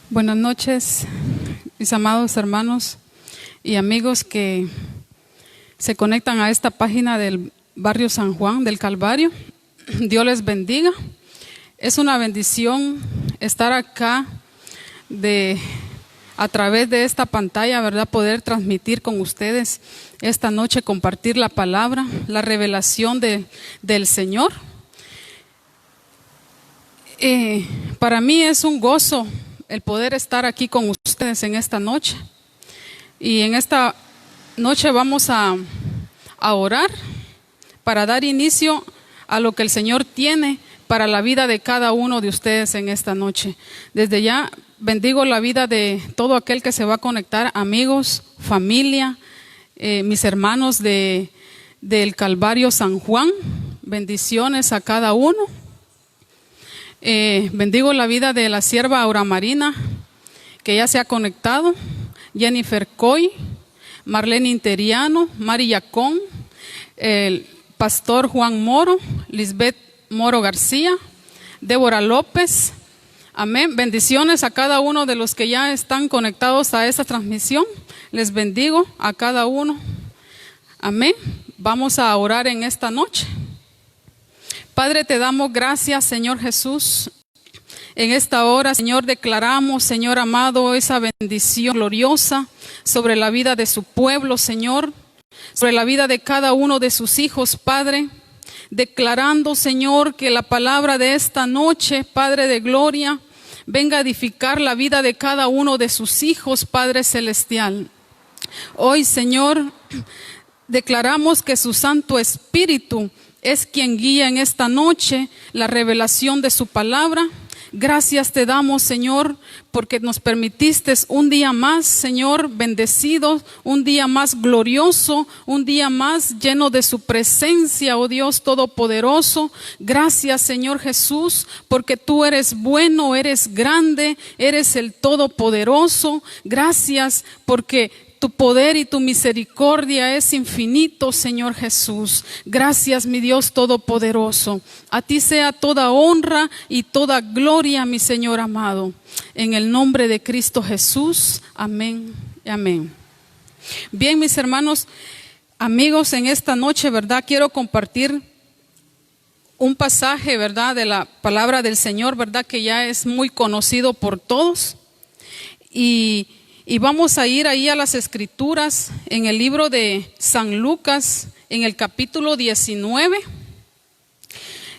Buenas noches, mis amados hermanos y amigos que se conectan a esta página del barrio San Juan del Calvario. Dios les bendiga. Es una bendición estar acá a través de esta pantalla, ¿verdad? Poder transmitir con ustedes esta noche, compartir la palabra, la revelación del Señor. Para mí es un gozo el poder estar aquí con ustedes en esta noche. Y en esta noche vamos a orar para dar inicio a lo que el Señor tiene para la vida de cada uno de ustedes en esta noche. Desde ya bendigo la vida de todo aquel que se va a conectar, amigos, familia, mis hermanos del Calvario San Juan. Bendiciones a cada uno. Bendigo la vida de la sierva Aura Marina, que ya se ha conectado, Jennifer Coy, Marlene Interiano, Mari Yacón, el pastor Juan Moro, Lisbeth Moro García, Débora López. Amén. Bendiciones a cada uno de los que ya están conectados a esta transmisión. Les bendigo a cada uno. Amén. Vamos a orar en esta noche. Padre, te damos gracias, Señor Jesús. En esta hora, Señor, declaramos, Señor amado, esa bendición gloriosa sobre la vida de su pueblo, Señor, sobre la vida de cada uno de sus hijos, Padre. Declarando, Señor, que la palabra de esta noche, Padre de gloria, venga a edificar la vida de cada uno de sus hijos, Padre celestial. Hoy, Señor, declaramos que su Santo Espíritu es quien guía en esta noche la revelación de su palabra. Gracias te damos, Señor, porque nos permitiste un día más, Señor, bendecido, un día más glorioso, un día más lleno de su presencia, oh Dios Todopoderoso. Gracias, Señor Jesús, porque tú eres bueno, eres grande, eres el Todopoderoso. Gracias porque tu poder y tu misericordia es infinito, Señor Jesús. Gracias, mi Dios Todopoderoso. A ti sea toda honra y toda gloria, mi Señor amado. En el nombre de Cristo Jesús. Amén y amén. Bien, mis hermanos, amigos, en esta noche, ¿verdad? Quiero compartir un pasaje, ¿verdad? De la palabra del Señor, ¿verdad? Que ya es muy conocido por todos. Y vamos a ir ahí a las Escrituras en el libro de San Lucas, en el capítulo 19.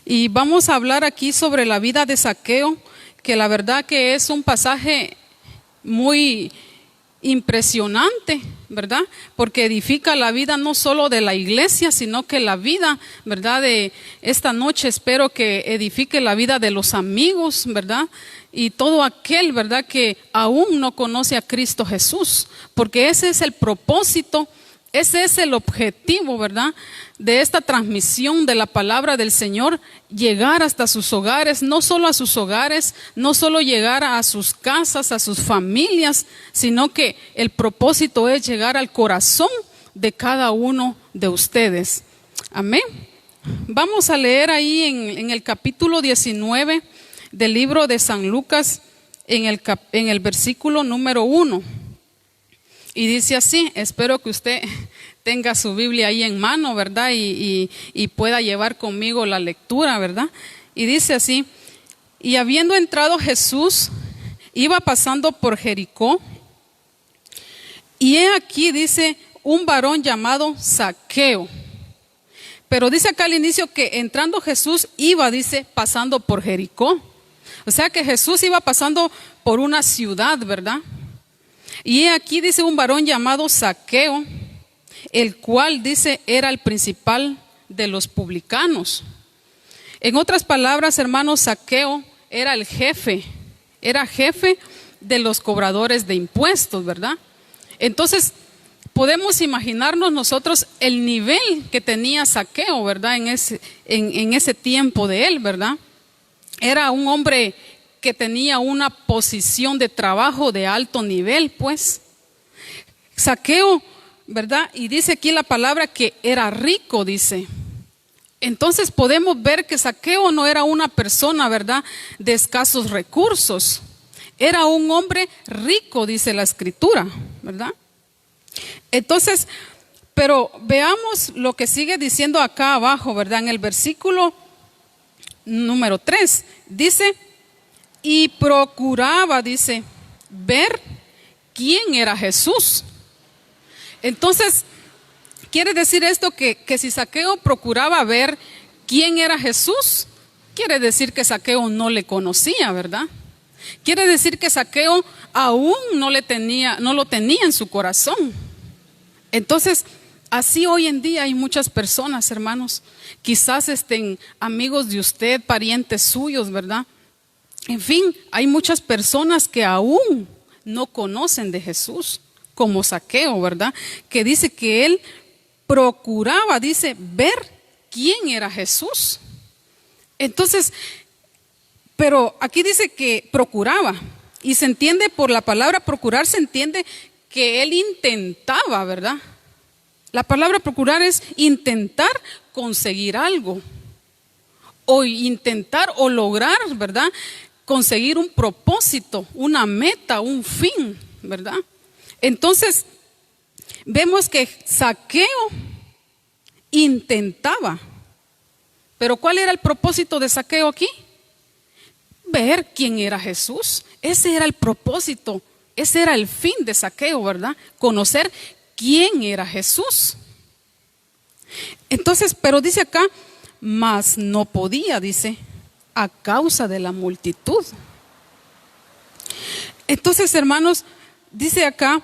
Y vamos a hablar aquí sobre la vida de Zaqueo, que la verdad que es un pasaje muy impresionante, ¿verdad? Porque edifica la vida no solo de la iglesia, sino que la vida, ¿verdad? De esta noche espero que edifique la vida de los amigos, ¿verdad? Y todo aquel, ¿verdad?, que aún no conoce a Cristo Jesús, porque ese es el propósito, ese es el objetivo, ¿verdad?, de esta transmisión de la palabra del Señor, llegar hasta sus hogares, no solo a sus hogares, no solo llegar a sus casas, a sus familias, sino que el propósito es llegar al corazón de cada uno de ustedes. Amén. Vamos a leer ahí en el capítulo 19 del libro de San Lucas, en el versículo número 1. Y dice así, espero que usted tenga su Biblia ahí en mano, ¿verdad? Y pueda llevar conmigo la lectura, ¿verdad? Y dice así: y habiendo entrado Jesús, iba pasando por Jericó, y he aquí, dice, un varón llamado Zaqueo. Pero dice acá al inicio que entrando Jesús iba, dice, pasando por Jericó. O sea que Jesús iba pasando por una ciudad, ¿verdad? Y aquí dice un varón llamado Zaqueo, el cual dice era el principal de los publicanos. En otras palabras, hermanos, Zaqueo era el jefe, era jefe de los cobradores de impuestos, ¿verdad? Entonces, podemos imaginarnos nosotros el nivel que tenía Zaqueo, ¿verdad? En ese tiempo de él, ¿verdad? Era un hombre que tenía una posición de trabajo de alto nivel, pues. Zaqueo, ¿verdad? Y dice aquí la palabra que era rico, dice. Entonces podemos ver que Zaqueo no era una persona, ¿verdad?, de escasos recursos. Era un hombre rico, dice la escritura, ¿verdad? Entonces, pero veamos lo que sigue diciendo acá abajo, ¿verdad? En el versículo número 3, dice, y procuraba, dice, ver quién era Jesús. Entonces, quiere decir esto que si Zaqueo procuraba ver quién era Jesús, quiere decir que Zaqueo no le conocía, ¿verdad? Quiere decir que Zaqueo aún no lo tenía en su corazón. Entonces, así hoy en día hay muchas personas, hermanos, quizás estén amigos de usted, parientes suyos, ¿verdad? En fin, hay muchas personas que aún no conocen de Jesús, como Zaqueo, ¿verdad? Que dice que él procuraba, dice, ver quién era Jesús. Entonces, pero aquí dice que procuraba, y se entiende por la palabra procurar, se entiende que él intentaba, ¿verdad? La palabra procurar es intentar conseguir algo, o intentar o lograr, ¿verdad? Conseguir un propósito, una meta, un fin, ¿verdad? Entonces, vemos que Zaqueo intentaba, pero ¿cuál era el propósito de Zaqueo aquí? Ver quién era Jesús. Ese era el propósito, ese era el fin de Zaqueo, ¿verdad? Conocer quién era Jesús. Entonces, pero dice acá, mas no podía, dice, a causa de la multitud. Entonces, hermanos, dice acá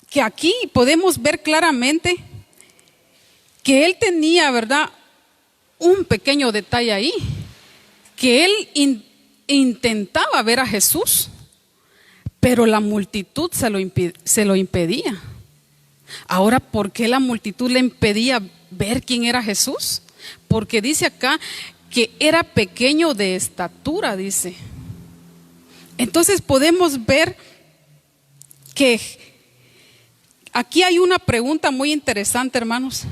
que aquí podemos ver claramente que él tenía, ¿verdad?, un pequeño detalle ahí, que él intentaba ver a Jesús, pero la multitud se lo impedía. Ahora, ¿por qué la multitud le impedía ver quién era Jesús? Porque dice acá que era pequeño de estatura, dice. Entonces podemos ver que aquí hay una pregunta muy interesante, hermanos,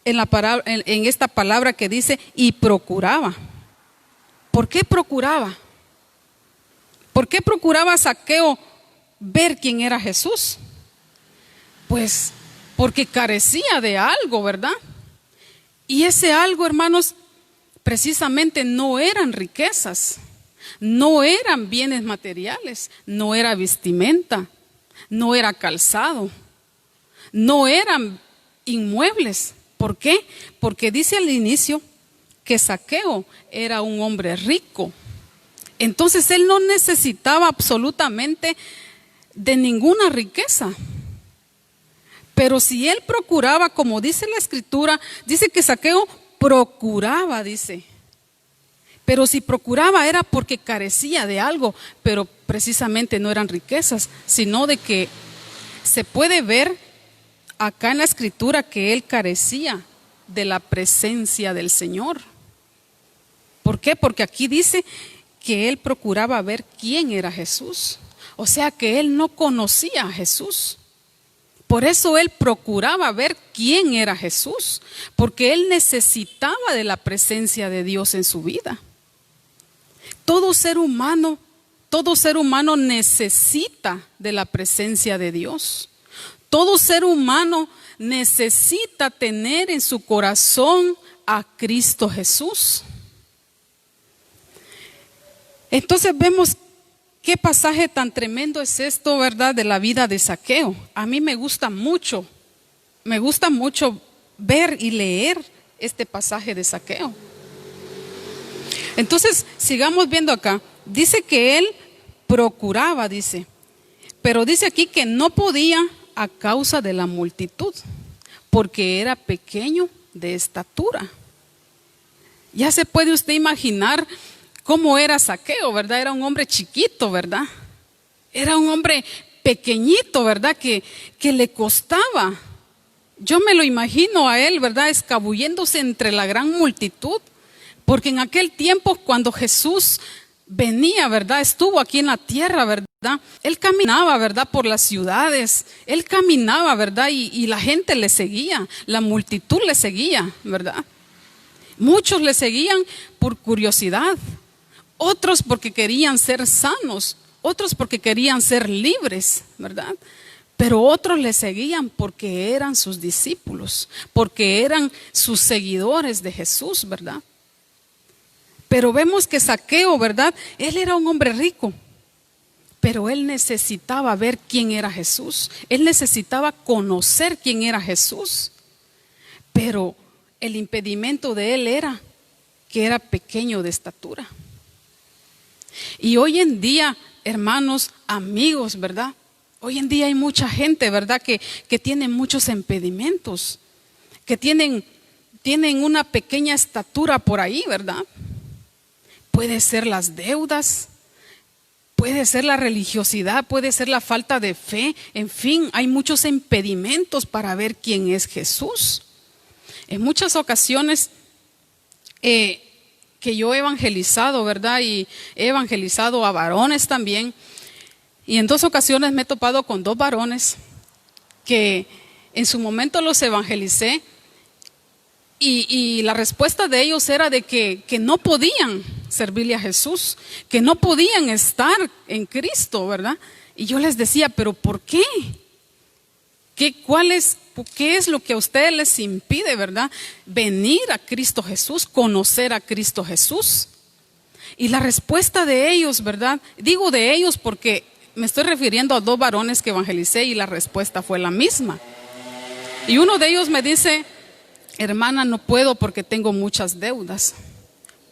en esta palabra que dice, y procuraba. ¿Por qué procuraba? ¿Por qué procuraba Zaqueo ver quién era Jesús? Pues porque carecía de algo, ¿verdad? Y ese algo, hermanos, precisamente no eran riquezas, no eran bienes materiales, no era vestimenta, no era calzado, no eran inmuebles. ¿Por qué? Porque dice al inicio que Zaqueo era un hombre rico. Entonces él no necesitaba absolutamente de ninguna riqueza. Pero si él procuraba, como dice la escritura, dice que Zaqueo procuraba, dice. Pero si procuraba era porque carecía de algo, pero precisamente no eran riquezas, sino de que se puede ver acá en la escritura que él carecía de la presencia del Señor. ¿Por qué? Porque aquí dice que él procuraba ver quién era Jesús. O sea que él no conocía a Jesús. Por eso él procuraba ver quién era Jesús, porque él necesitaba de la presencia de Dios en su vida. Todo ser humano necesita de la presencia de Dios. Todo ser humano necesita tener en su corazón a Cristo Jesús. Entonces vemos qué pasaje tan tremendo es esto, ¿verdad?, de la vida de Zaqueo. A mí me gusta mucho ver y leer este pasaje de Zaqueo. Entonces, sigamos viendo acá. Dice que él procuraba, dice, pero dice aquí que no podía a causa de la multitud, porque era pequeño de estatura. Ya se puede usted imaginar cómo era Zaqueo, ¿verdad? Era un hombre chiquito, ¿verdad? Era un hombre pequeñito, ¿verdad? Que le costaba. Yo me lo imagino a él, ¿verdad?, escabulléndose entre la gran multitud, porque en aquel tiempo cuando Jesús venía, ¿verdad?, estuvo aquí en la tierra, ¿verdad?, él caminaba, ¿verdad?, por las ciudades, él caminaba, ¿verdad?, y la gente le seguía, la multitud le seguía, ¿verdad? Muchos le seguían por curiosidad, otros porque querían ser sanos, otros porque querían ser libres, ¿verdad? Pero otros le seguían porque eran sus discípulos, porque eran sus seguidores de Jesús, ¿verdad? Pero vemos que Zaqueo, ¿verdad? Él era un hombre rico, pero él necesitaba ver quién era Jesús. Él necesitaba conocer quién era Jesús. Pero el impedimento de él era que era pequeño de estatura. Y hoy en día, hermanos, amigos, ¿verdad? Hoy en día hay mucha gente, ¿verdad? Que tiene muchos impedimentos, que tienen una pequeña estatura por ahí, ¿verdad? Puede ser las deudas, puede ser la religiosidad, puede ser la falta de fe. En fin, hay muchos impedimentos para ver quién es Jesús. En muchas ocasiones que yo he evangelizado, ¿verdad? Y he evangelizado a varones también. Y en 2 ocasiones me he topado con 2 varones que en su momento los evangelicé y la respuesta de ellos era de que no podían servirle a Jesús, que no podían estar en Cristo, ¿verdad? Y yo les decía, ¿pero por qué? ¿Qué es lo que a ustedes les impide, verdad? Venir a Cristo Jesús, conocer a Cristo Jesús. Y la respuesta de ellos, ¿verdad? Digo de ellos porque me estoy refiriendo a 2 varones que evangelicé y la respuesta fue la misma. Y uno de ellos me dice, hermana, no puedo porque tengo muchas deudas.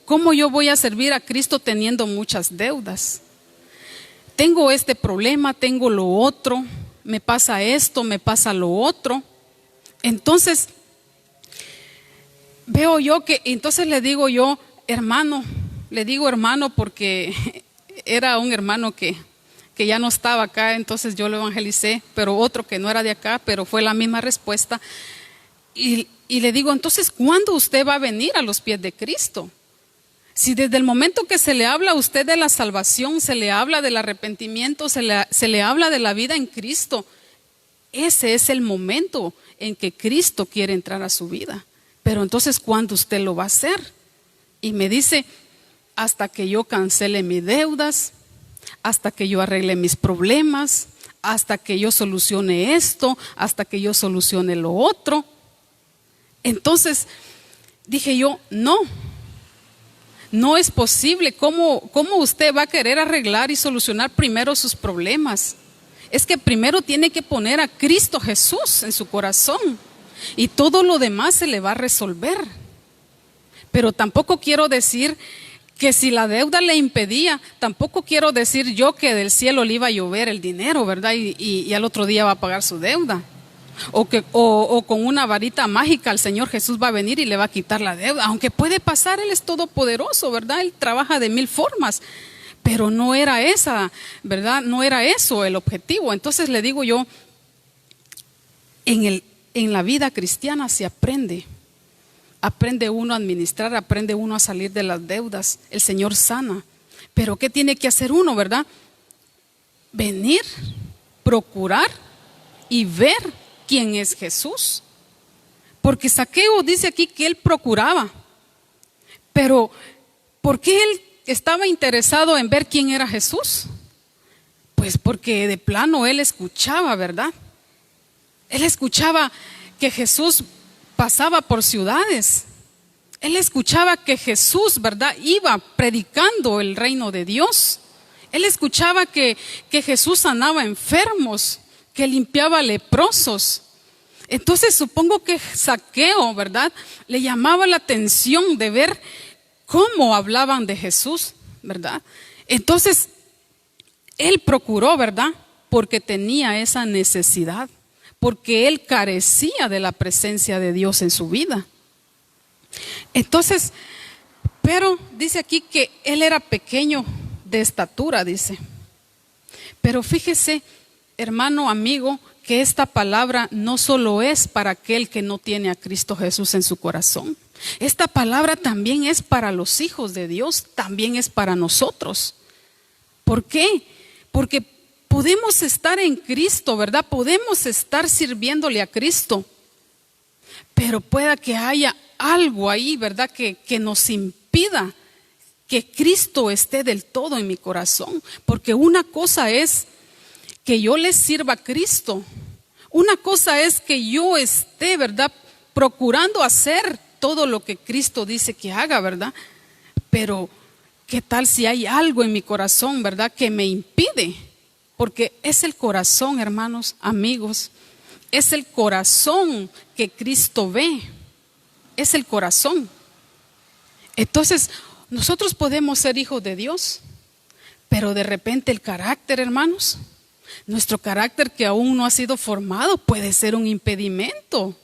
¿Cómo yo voy a servir a Cristo teniendo muchas deudas? Tengo este problema, tengo lo otro, me pasa esto, me pasa lo otro. Entonces, veo yo que, entonces le digo yo, hermano porque era un hermano que ya no estaba acá, entonces yo lo evangelicé, pero otro que no era de acá, pero fue la misma respuesta. Y le digo, entonces, ¿cuándo usted va a venir a los pies de Cristo? Si desde el momento que se le habla a usted de la salvación, se le habla del arrepentimiento, se le habla de la vida en Cristo, ese es el momento en que Cristo quiere entrar a su vida. Pero entonces, ¿cuándo usted lo va a hacer? Y me dice, hasta que yo cancele mis deudas, hasta que yo arregle mis problemas, hasta que yo solucione esto, hasta que yo solucione lo otro. Entonces dije yo, no es posible. ¿Cómo usted va a querer arreglar y solucionar primero sus problemas? Es que primero tiene que poner a Cristo Jesús en su corazón y todo lo demás se le va a resolver. Pero tampoco quiero decir que si la deuda le impedía, tampoco quiero decir yo que del cielo le iba a llover el dinero, ¿verdad? Y al otro día va a pagar su deuda. O con una varita mágica el Señor Jesús va a venir y le va a quitar la deuda. Aunque puede pasar, Él es todopoderoso, ¿verdad? Él trabaja de 1000 formas. Pero no era esa, ¿verdad? No era eso el objetivo. Entonces le digo yo, en la vida cristiana se aprende. Aprende uno a administrar, aprende uno a salir de las deudas. El Señor sana. Pero ¿qué tiene que hacer uno, verdad? Venir, procurar y ver quién es Jesús. Porque Zaqueo dice aquí que él procuraba. Pero ¿por qué él estaba interesado en ver quién era Jesús? Pues porque de plano él escuchaba, ¿verdad? Él escuchaba que Jesús pasaba por ciudades. Él escuchaba que Jesús, ¿verdad?, iba predicando el reino de Dios. Él escuchaba que Jesús sanaba enfermos, que limpiaba leprosos. Entonces supongo que Zaqueo, ¿verdad?, le llamaba la atención de ver cómo hablaban de Jesús, ¿verdad? Entonces él procuró, ¿verdad?, porque tenía esa necesidad, porque él carecía de la presencia de Dios en su vida. Entonces, pero dice aquí que él era pequeño de estatura, dice. Pero fíjese, hermano, amigo, que esta palabra no solo es para aquel que no tiene a Cristo Jesús en su corazón. Esta palabra también es para los hijos de Dios, también es para nosotros. ¿Por qué? Porque podemos estar en Cristo, ¿verdad? Podemos estar sirviéndole a Cristo, pero pueda que haya algo ahí, ¿verdad?, que nos impida que Cristo esté del todo en mi corazón. Porque una cosa es que yo le sirva a Cristo. Una cosa es que yo esté, ¿verdad?, procurando hacer todo lo que Cristo dice que haga, ¿verdad? Pero ¿qué tal si hay algo en mi corazón, ¿verdad?, que me impide? Porque es el corazón, hermanos, amigos, es el corazón que Cristo ve, es el corazón. Entonces, nosotros podemos ser hijos de Dios, pero de repente el carácter, hermanos, nuestro carácter que aún no ha sido formado puede ser un impedimento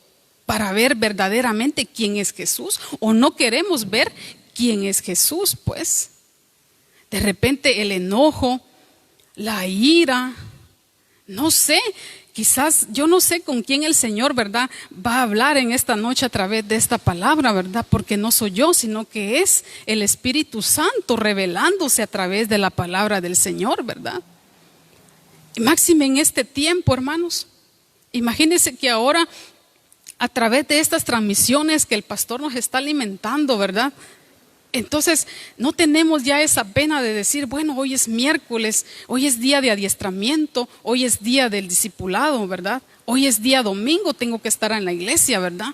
para ver verdaderamente quién es Jesús, o no queremos ver quién es Jesús, pues. De repente el enojo, la ira, no sé, quizás yo no sé con quién el Señor, ¿verdad?, va a hablar en esta noche a través de esta palabra, ¿verdad? Porque no soy yo, sino que es el Espíritu Santo revelándose a través de la palabra del Señor, ¿verdad? Y máxime en este tiempo, hermanos. Imagínense que ahora, a través de estas transmisiones que el pastor nos está alimentando, ¿verdad? Entonces, no tenemos ya esa pena de decir, bueno, hoy es miércoles, hoy es día de adiestramiento, hoy es día del discipulado, ¿verdad? Hoy es día domingo, tengo que estar en la iglesia, ¿verdad?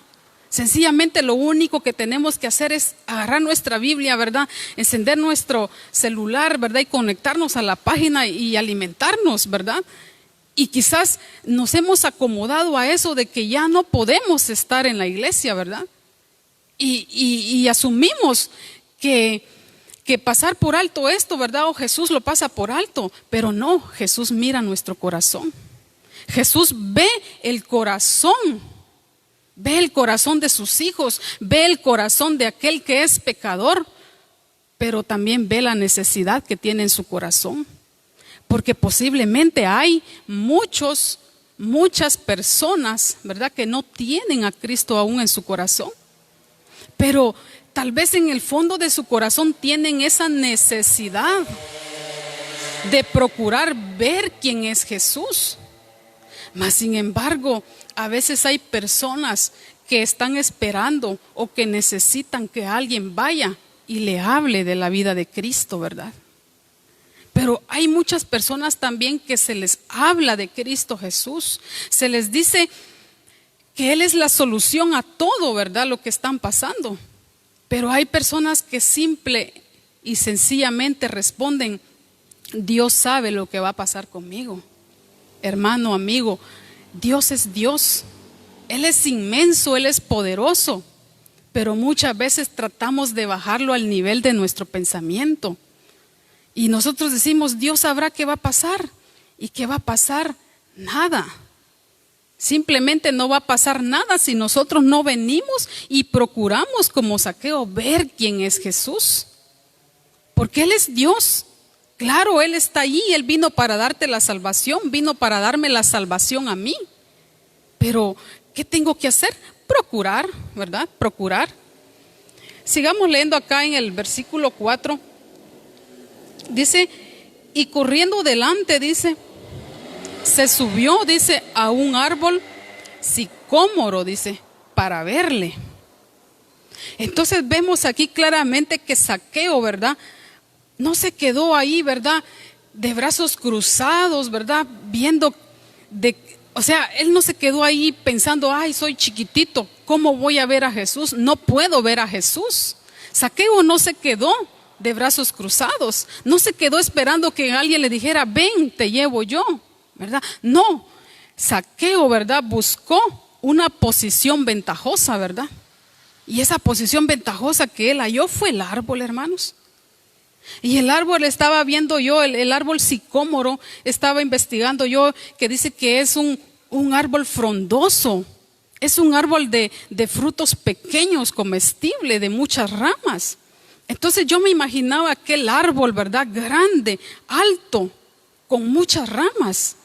Sencillamente lo único que tenemos que hacer es agarrar nuestra Biblia, ¿verdad?, encender nuestro celular, ¿verdad?, y conectarnos a la página y alimentarnos, ¿verdad? Y quizás nos hemos acomodado a eso de que ya no podemos estar en la iglesia, ¿verdad? Y asumimos que pasar por alto esto, ¿verdad?, o Jesús lo pasa por alto, pero no, Jesús mira nuestro corazón. Jesús ve el corazón de sus hijos, ve el corazón de aquel que es pecador, pero también ve la necesidad que tiene en su corazón. Porque posiblemente hay muchas personas, ¿verdad?, que no tienen a Cristo aún en su corazón, pero tal vez en el fondo de su corazón tienen esa necesidad de procurar ver quién es Jesús. Mas sin embargo, a veces hay personas que están esperando o que necesitan que alguien vaya y le hable de la vida de Cristo, ¿verdad? Pero hay muchas personas también que se les habla de Cristo Jesús. Se les dice que Él es la solución a todo, ¿verdad?, lo que están pasando. Pero hay personas que simple y sencillamente responden, Dios sabe lo que va a pasar conmigo. Hermano, amigo, Dios es Dios. Él es inmenso, Él es poderoso. Pero muchas veces tratamos de bajarlo al nivel de nuestro pensamiento. Y nosotros decimos, Dios sabrá qué va a pasar. ¿Y qué va a pasar? Nada. Simplemente no va a pasar nada si nosotros no venimos y procuramos como Zaqueo ver quién es Jesús. Porque Él es Dios. Claro, Él está allí, Él vino para darte la salvación, vino para darme la salvación a mí. Pero, ¿qué tengo que hacer? Procurar, ¿verdad? Procurar. Sigamos leyendo acá en el versículo 4. Dice, y corriendo delante, dice, se subió, dice, a un árbol sicómoro, dice, para verle. Entonces vemos aquí claramente que Zaqueo, ¿verdad?, no se quedó ahí, ¿verdad?, de brazos cruzados, ¿verdad?, viendo o sea, él no se quedó ahí pensando, ay, soy chiquitito, ¿cómo voy a ver a Jesús? No puedo ver a Jesús. Zaqueo no se quedó de brazos cruzados, no se quedó esperando que alguien le dijera, ven, te llevo yo, ¿verdad? No, Zaqueo, ¿verdad?, buscó una posición ventajosa, ¿verdad? Y esa posición ventajosa que él halló fue el árbol, hermanos. Y el árbol estaba viendo yo, el árbol sicómoro, estaba investigando yo, que dice que es un árbol frondoso, es un árbol de frutos pequeños, comestible, de muchas ramas. Entonces yo me imaginaba aquel árbol, ¿verdad?, grande, alto, con muchas ramas.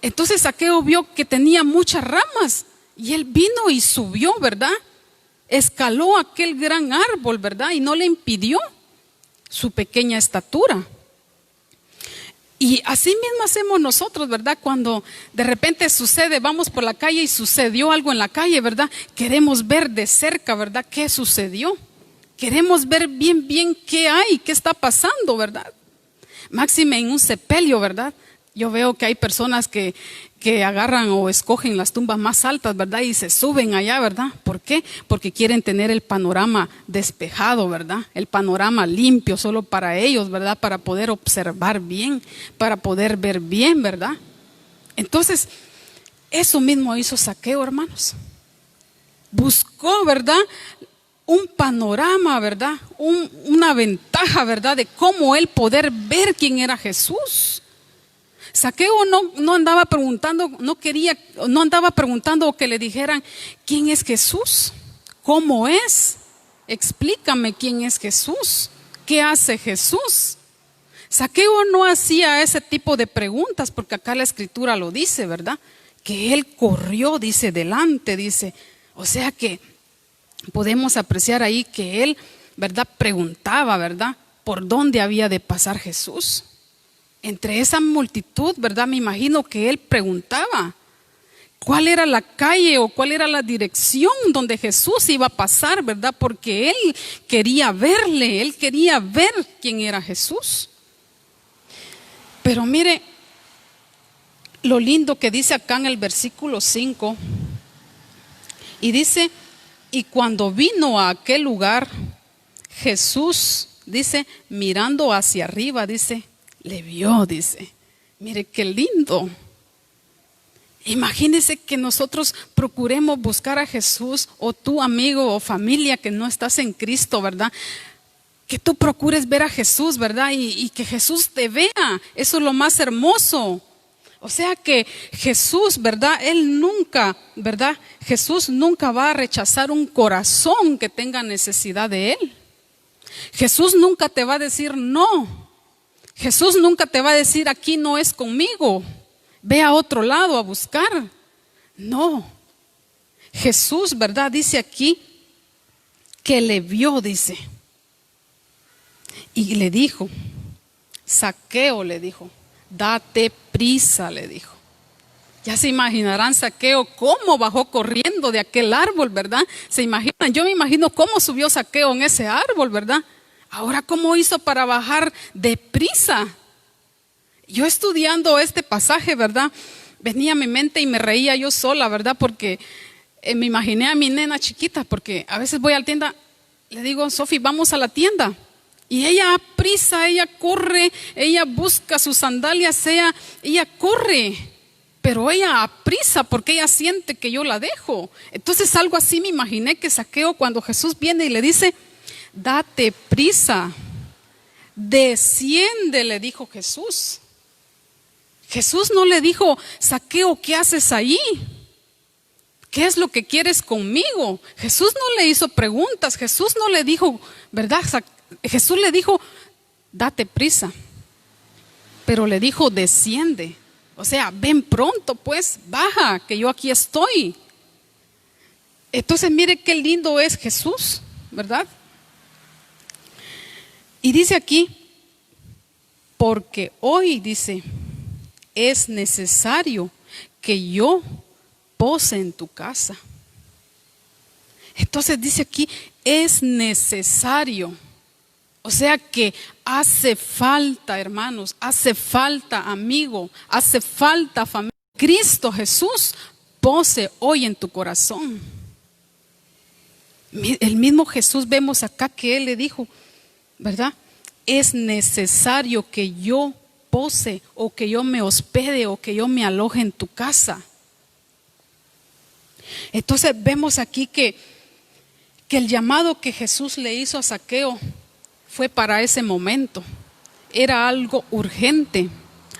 Entonces Zaqueo vio que tenía muchas ramas y él vino y subió, ¿verdad? Escaló aquel gran árbol, ¿verdad? Y no le impidió su pequeña estatura. Y así mismo hacemos nosotros, ¿verdad? Cuando de repente sucede, vamos por la calle y sucedió algo en la calle, ¿verdad? Queremos ver de cerca, ¿verdad?, qué sucedió. queremos ver bien qué hay, qué está pasando, ¿verdad? Máxime en un sepelio, ¿verdad? Yo veo que hay personas que agarran o escogen las tumbas más altas, ¿verdad? Y se suben allá, ¿verdad? ¿Por qué? Porque quieren tener el panorama despejado, ¿verdad? El panorama limpio solo para ellos, ¿verdad? Para poder observar bien, para poder ver bien, ¿verdad? Entonces, eso mismo hizo Zaqueo, hermanos. Buscó, ¿verdad? Un panorama, ¿verdad? Una ventaja, ¿verdad? De cómo él poder ver quién era Jesús. Zaqueo no andaba preguntando, no andaba preguntando que le dijeran quién es Jesús, cómo es, explícame quién es Jesús, qué hace Jesús. Zaqueo no hacía ese tipo de preguntas porque acá la escritura lo dice, ¿verdad? Que él corrió, dice, delante, dice. O sea que podemos apreciar ahí que él, ¿verdad? Preguntaba, ¿verdad? ¿Por dónde había de pasar Jesús? Entre esa multitud, ¿verdad? Me imagino que él preguntaba cuál era la calle o cuál era la dirección donde Jesús iba a pasar, ¿verdad? Porque él quería verle, él quería ver quién era Jesús. Pero mire lo lindo que dice acá en el versículo 5. Y dice, y cuando vino a aquel lugar, Jesús, dice, mirando hacia arriba, dice, le vio, dice. Mire qué lindo. Imagínese que nosotros procuremos buscar a Jesús, o tú, amigo o familia que no estás en Cristo, ¿verdad? Que tú procures ver a Jesús, ¿verdad? Y que Jesús te vea. Eso es lo más hermoso. O sea que Jesús, ¿verdad? Él nunca, ¿verdad? Jesús nunca va a rechazar un corazón que tenga necesidad de Él. Jesús nunca te va a decir no. Jesús nunca te va a decir aquí no es conmigo. Ve a otro lado a buscar. No. Jesús, ¿verdad? Dice aquí que le vio, dice. Y le dijo, Zaqueo, le dijo, date prisa, le dijo. Ya se imaginarán Zaqueo cómo bajó corriendo de aquel árbol, ¿verdad? Se imaginan, yo me imagino cómo subió Zaqueo en ese árbol, ¿verdad? Ahora, ¿cómo hizo para bajar deprisa? Yo estudiando este pasaje, ¿verdad? Venía a mi mente y me reía yo sola, ¿verdad? Porque me imaginé a mi nena chiquita, porque a veces voy a la tienda, le digo, Sofi, vamos a la tienda. Y ella a prisa, ella corre, ella busca sus sandalias, ella corre. Pero ella a prisa porque ella siente que yo la dejo. Entonces algo así me imaginé que Zaqueo cuando Jesús viene y le dice, date prisa, desciende, le dijo Jesús. Jesús no le dijo, Zaqueo, ¿qué haces ahí? ¿Qué es lo que quieres conmigo? Jesús no le hizo preguntas, Jesús no le dijo, ¿verdad? Jesús le dijo, date prisa, pero le dijo, desciende. O sea, ven pronto pues, baja, que yo aquí estoy. Entonces mire qué lindo es Jesús, ¿verdad? Y dice aquí, porque hoy, dice, es necesario que yo pose en tu casa. Entonces dice aquí, es necesario. O sea que hace falta, hermanos, hace falta, amigo, hace falta, familia. Cristo Jesús pose hoy en tu corazón. El mismo Jesús vemos acá que Él le dijo, ¿verdad? Es necesario que yo pose o que yo me hospede o que yo me aloje en tu casa. Entonces vemos aquí que el llamado que Jesús le hizo a Zaqueo fue para ese momento. Era algo urgente,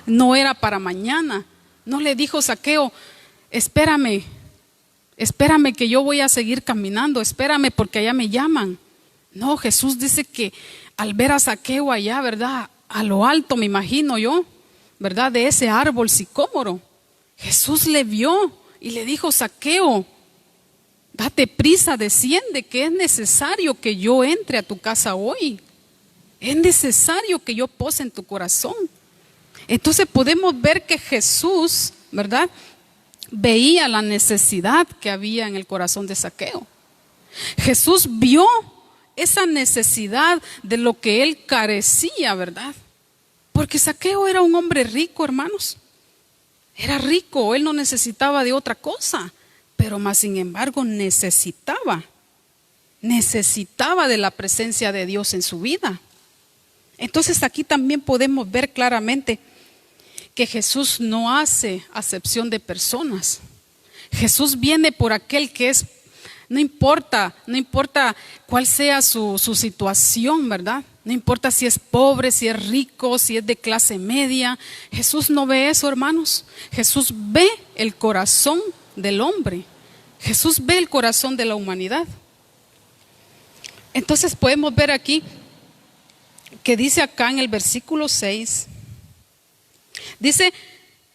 no era para mañana. No le dijo Zaqueo, espérame que yo voy a seguir caminando, espérame porque allá me llaman. No, Jesús dice que al ver a Zaqueo allá, ¿verdad? A lo alto me imagino yo, ¿verdad? De ese árbol sicómoro, Jesús le vio y le dijo, Zaqueo, date prisa, desciende, que es necesario que yo entre a tu casa hoy. Es necesario que yo pose en tu corazón. Entonces podemos ver que Jesús, ¿verdad? Veía la necesidad que había en el corazón de Zaqueo. Jesús vio esa necesidad de lo que él carecía, ¿verdad? Porque Zaqueo era un hombre rico, hermanos. Era rico, él no necesitaba de otra cosa, pero más sin embargo necesitaba de la presencia de Dios en su vida. Entonces aquí también podemos ver claramente que Jesús no hace acepción de personas. Jesús viene por aquel que es, no importa cuál sea su situación, ¿verdad? No importa si es pobre, si es rico, si es de clase media. Jesús no ve eso, hermanos. Jesús ve el corazón del hombre. Jesús ve el corazón de la humanidad. Entonces podemos ver aquí que dice acá en el versículo 6, dice,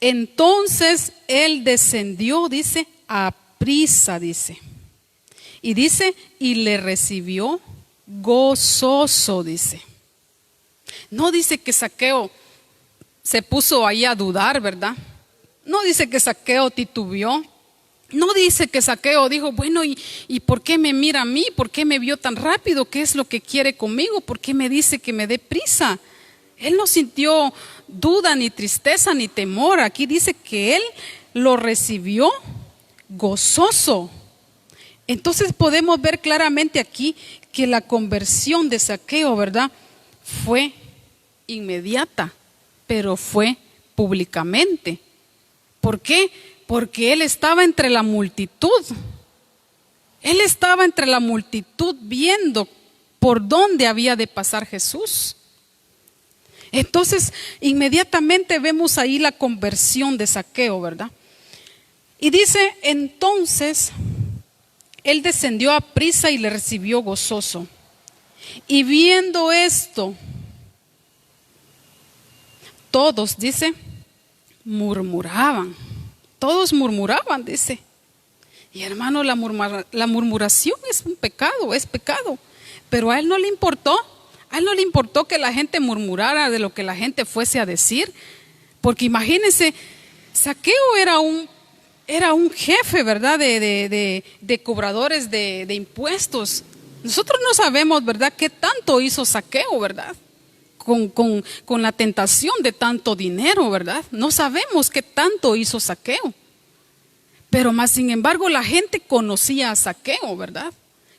entonces él descendió, dice, a prisa, dice. Y dice, y le recibió gozoso, dice. No dice que Zaqueo se puso ahí a dudar, ¿verdad? No dice que Zaqueo titubeó. No dice que Zaqueo dijo, bueno, ¿y por qué me mira a mí? ¿Por qué me vio tan rápido? ¿Qué es lo que quiere conmigo? ¿Por qué me dice que me dé prisa? Él no sintió duda, ni tristeza, ni temor. Aquí dice que él lo recibió gozoso. Entonces podemos ver claramente aquí que la conversión de Zaqueo, ¿verdad?, fue inmediata, pero fue públicamente. ¿Por qué? Porque él estaba entre la multitud. Él estaba entre la multitud viendo por dónde había de pasar Jesús. Entonces, inmediatamente vemos ahí la conversión de Zaqueo, ¿verdad? Y dice, entonces, él descendió a prisa y le recibió gozoso. Y viendo esto, todos, dice, murmuraban. Todos murmuraban, dice. Y hermano, la murmuración es un pecado, es pecado. Pero a él no le importó. A él no le importó que la gente murmurara de lo que la gente fuese a decir. Porque imagínense, Zaqueo era un jefe, ¿verdad?, de cobradores de impuestos. Nosotros no sabemos, ¿verdad?, qué tanto hizo Zaqueo, ¿verdad?, con la tentación de tanto dinero, ¿verdad? No sabemos qué tanto hizo Zaqueo. Pero más sin embargo la gente conocía a Zaqueo, ¿verdad?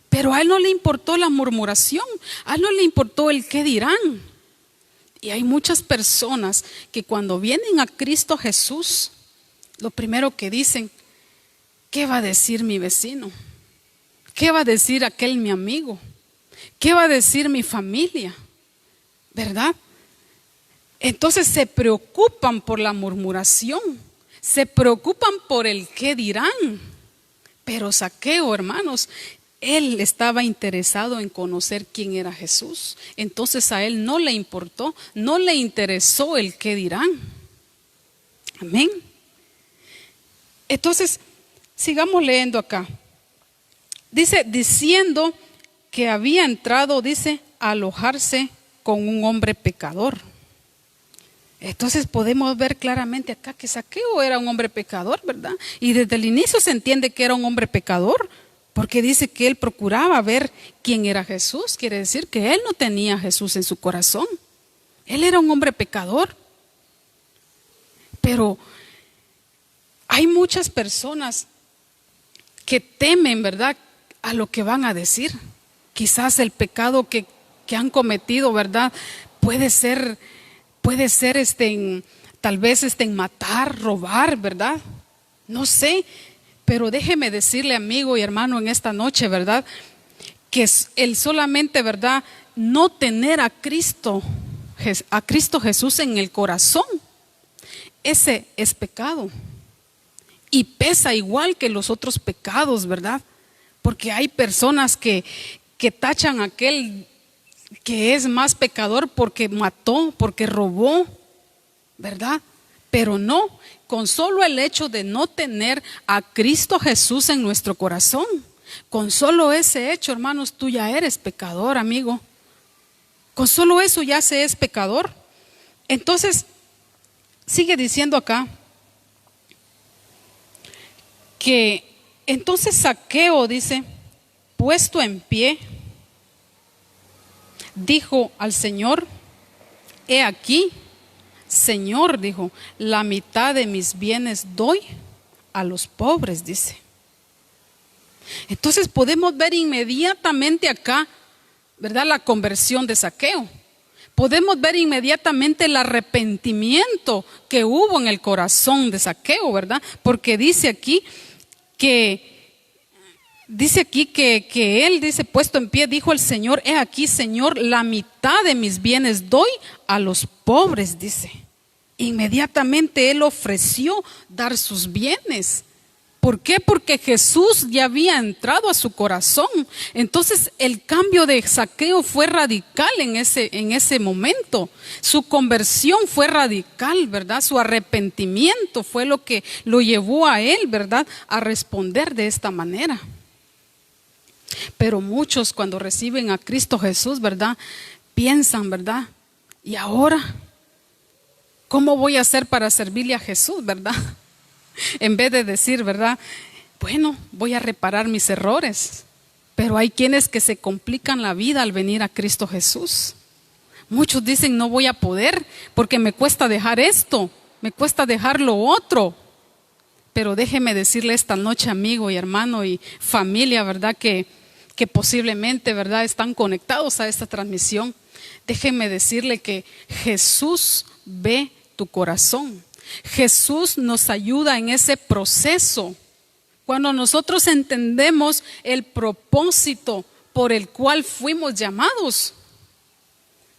Pero a él no le importó la murmuración, a él no le importó el qué dirán. Y hay muchas personas que cuando vienen a Cristo Jesús, lo primero que dicen, ¿qué va a decir mi vecino? ¿Qué va a decir aquel mi amigo? ¿Qué va a decir mi familia? ¿Verdad? Entonces se preocupan por la murmuración, se preocupan por el qué dirán. Pero Zaqueo, hermanos, él estaba interesado en conocer quién era Jesús. Entonces a él no le importó, no le interesó el qué dirán. Amén. Entonces, sigamos leyendo acá. Dice, diciendo que había entrado, dice, a alojarse con un hombre pecador. Entonces podemos ver claramente acá que Zaqueo era un hombre pecador, ¿verdad? Y desde el inicio se entiende que era un hombre pecador, porque dice que él procuraba ver quién era Jesús. Quiere decir que él no tenía a Jesús en su corazón. Él era un hombre pecador. Pero hay muchas personas que temen, ¿verdad?, a lo que van a decir. Quizás el pecado que han cometido, ¿verdad?, puede ser tal vez matar, robar, ¿verdad? No sé, pero déjeme decirle, amigo y hermano, en esta noche, ¿verdad?, que el solamente, ¿verdad?, no tener a Cristo Jesús en el corazón, ese es pecado. Y pesa igual que los otros pecados, ¿verdad? Porque hay personas que tachan a aquel que es más pecador porque mató, porque robó, ¿verdad? Pero no, con solo el hecho de no tener a Cristo Jesús en nuestro corazón, con solo ese hecho, hermanos, tú ya eres pecador, amigo. Con solo eso ya se es pecador. Entonces, sigue diciendo acá que entonces Zaqueo, dice, puesto en pie, dijo al Señor: he aquí, Señor, dijo, la mitad de mis bienes doy a los pobres, dice. Entonces podemos ver inmediatamente acá, ¿verdad?, la conversión de Zaqueo. Podemos ver inmediatamente el arrepentimiento que hubo en el corazón de Zaqueo, ¿verdad? Porque dice aquí que él dice, puesto en pie, dijo el Señor: he aquí, Señor, la mitad de mis bienes doy a los pobres, dice. Inmediatamente él ofreció dar sus bienes. ¿Por qué? Porque Jesús ya había entrado a su corazón. Entonces el cambio de Zaqueo fue radical en ese momento. Su conversión fue radical, ¿verdad? Su arrepentimiento fue lo que lo llevó a él, ¿verdad?, a responder de esta manera. Pero muchos, cuando reciben a Cristo Jesús, ¿verdad?, piensan, ¿verdad?, ¿y ahora cómo voy a hacer para servirle a Jesús, verdad? En vez de decir, ¿verdad?, bueno, voy a reparar mis errores. Pero hay quienes que se complican la vida al venir a Cristo Jesús. Muchos dicen: no voy a poder porque me cuesta dejar esto, me cuesta dejar lo otro. Pero déjeme decirle esta noche, amigo y hermano y familia, ¿verdad?, que posiblemente, ¿verdad?, están conectados a esta transmisión. Déjeme decirle que Jesús ve tu corazón. Jesús nos ayuda en ese proceso. Cuando nosotros entendemos el propósito por el cual fuimos llamados,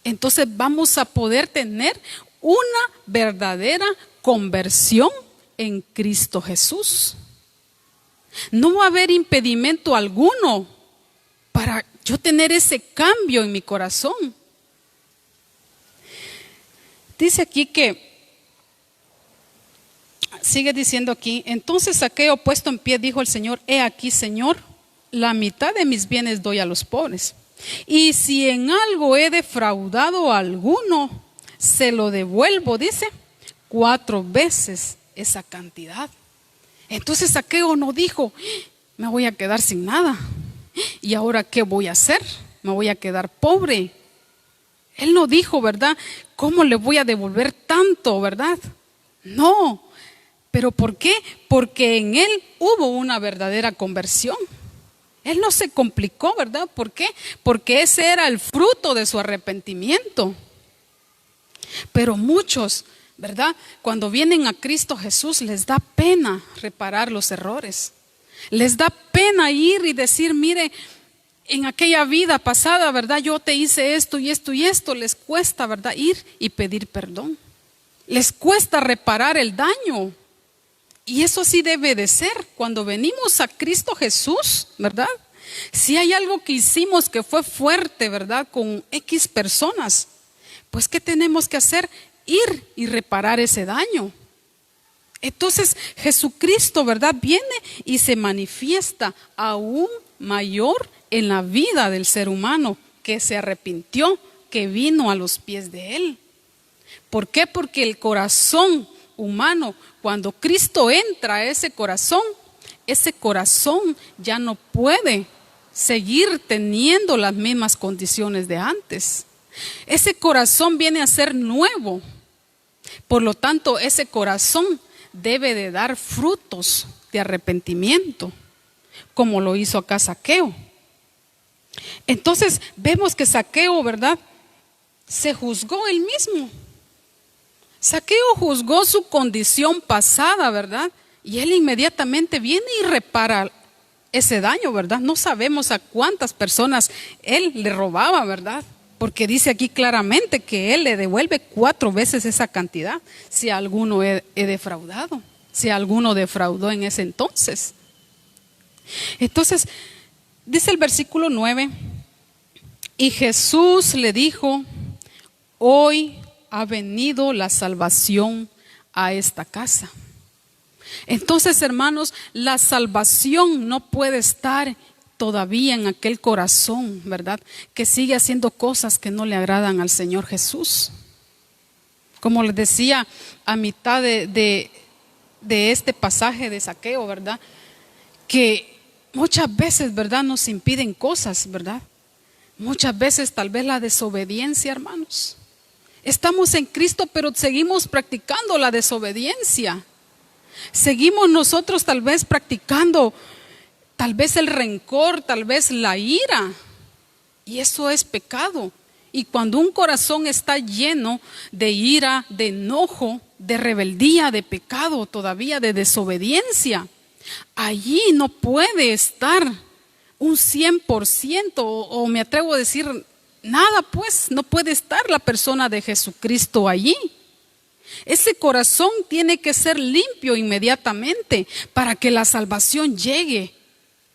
entonces vamos a poder tener una verdadera conversión en Cristo Jesús. No va a haber impedimento alguno para yo tener ese cambio en mi corazón. Dice aquí que sigue diciendo aquí: entonces Zaqueo, puesto en pie, dijo al Señor: he aquí, Señor, la mitad de mis bienes doy a los pobres. Y si en algo he defraudado a alguno, se lo devuelvo, dice, 4 veces esa cantidad. Entonces Zaqueo no dijo: me voy a quedar sin nada. ¿Y ahora qué voy a hacer? Me voy a quedar pobre. Él no dijo, ¿verdad?, ¿cómo le voy a devolver tanto, verdad? No. ¿Pero por qué? Porque en él hubo una verdadera conversión. Él no se complicó, ¿verdad? ¿Por qué? Porque ese era el fruto de su arrepentimiento. Pero muchos, ¿verdad?, cuando vienen a Cristo Jesús, les da pena reparar los errores. Les da pena ir y decir: mire, en aquella vida pasada, ¿verdad?, yo te hice esto y esto y esto. Les cuesta, ¿verdad?, ir y pedir perdón. Les cuesta reparar el daño. Y eso sí debe de ser cuando venimos a Cristo Jesús, ¿verdad? Si hay algo que hicimos que fue fuerte, ¿verdad?, con X personas, pues ¿qué tenemos que hacer? Ir y reparar ese daño. Entonces Jesucristo, ¿verdad?, viene y se manifiesta aún mayor en la vida del ser humano que se arrepintió, que vino a los pies de Él. ¿Por qué? Porque el corazón humano, cuando Cristo entra a ese corazón ya no puede seguir teniendo las mismas condiciones de antes. Ese corazón viene a ser nuevo. Por lo tanto, ese corazón debe de dar frutos de arrepentimiento, como lo hizo acá Zaqueo. Entonces vemos que Zaqueo, ¿verdad?, se juzgó él mismo. Zaqueo juzgó su condición pasada, ¿verdad? Y él inmediatamente viene y repara ese daño, ¿verdad? No sabemos a cuántas personas él le robaba, ¿verdad? Porque dice aquí claramente que él le devuelve 4 veces esa cantidad si a alguno he defraudado, si a alguno defraudó en ese entonces. Entonces, dice el versículo 9, y Jesús le dijo: hoy ha venido la salvación a esta casa. Entonces, hermanos, la salvación no puede estar todavía en aquel corazón, ¿verdad?, que sigue haciendo cosas que no le agradan al Señor Jesús. Como les decía a mitad de este pasaje de Zaqueo, ¿verdad?, que muchas veces, ¿verdad?, nos impiden cosas, ¿verdad? Muchas veces tal vez la desobediencia, hermanos. Estamos en Cristo, pero seguimos practicando la desobediencia. Seguimos nosotros tal vez practicando tal vez el rencor, tal vez la ira. Y eso es pecado. Y cuando un corazón está lleno de ira, de enojo, de rebeldía, de pecado, todavía de desobediencia, allí no puede estar un 100%, o me atrevo a decir nada, pues no puede estar la persona de Jesucristo allí. Ese corazón tiene que ser limpio inmediatamente para que la salvación llegue